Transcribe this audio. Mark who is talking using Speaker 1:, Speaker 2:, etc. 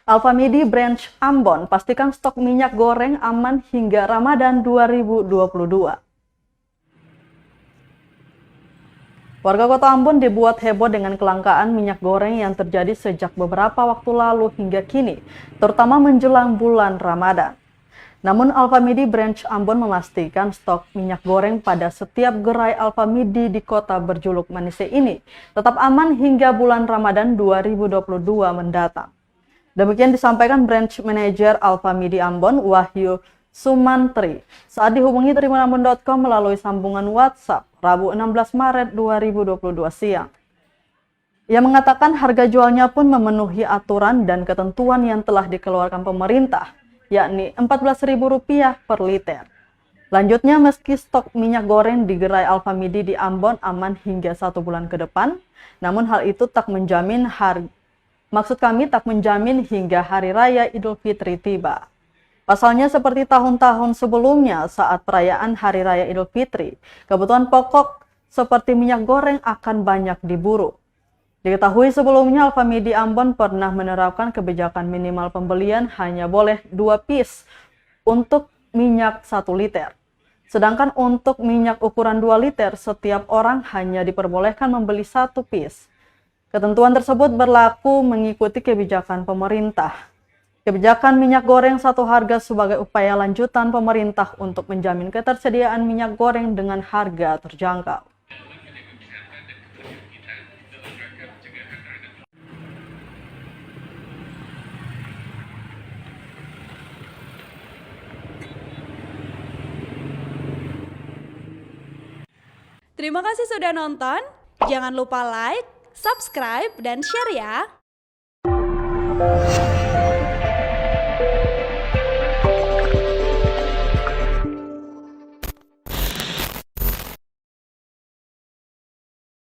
Speaker 1: Alfamidi Branch Ambon pastikan stok minyak goreng aman hingga Ramadan 2022. Warga Kota Ambon dibuat heboh dengan kelangkaan minyak goreng yang terjadi sejak beberapa waktu lalu hingga kini, terutama menjelang bulan Ramadan. Namun Alfamidi Branch Ambon memastikan stok minyak goreng pada setiap gerai Alfamidi di kota berjuluk Manise ini tetap aman hingga bulan Ramadan 2022 mendatang. Demikian disampaikan Branch Manager Alfamidi Ambon, Wahyu Sumantri, saat dihubungi Tribunambon.com melalui sambungan WhatsApp Rabu 16 Maret 2022 siang. Ia mengatakan harga jualnya pun memenuhi aturan dan ketentuan yang telah dikeluarkan pemerintah, yakni Rp14.000 per liter. Lanjutnya, meski stok minyak goreng di gerai Alfamidi di Ambon aman hingga 1 bulan ke depan, namun hal itu tak menjamin tak menjamin hingga Hari Raya Idul Fitri tiba. Pasalnya seperti tahun-tahun sebelumnya saat perayaan Hari Raya Idul Fitri, kebutuhan pokok seperti minyak goreng akan banyak diburu. Diketahui sebelumnya Alfamidi Ambon pernah menerapkan kebijakan minimal pembelian hanya boleh 2 piece untuk minyak 1 liter. Sedangkan untuk minyak ukuran 2 liter, setiap orang hanya diperbolehkan membeli 1 piece. Ketentuan tersebut berlaku mengikuti kebijakan pemerintah. Kebijakan minyak goreng satu harga sebagai upaya lanjutan pemerintah untuk menjamin ketersediaan minyak goreng dengan harga terjangkau.
Speaker 2: Terima kasih sudah nonton. Jangan lupa like, subscribe, dan share ya.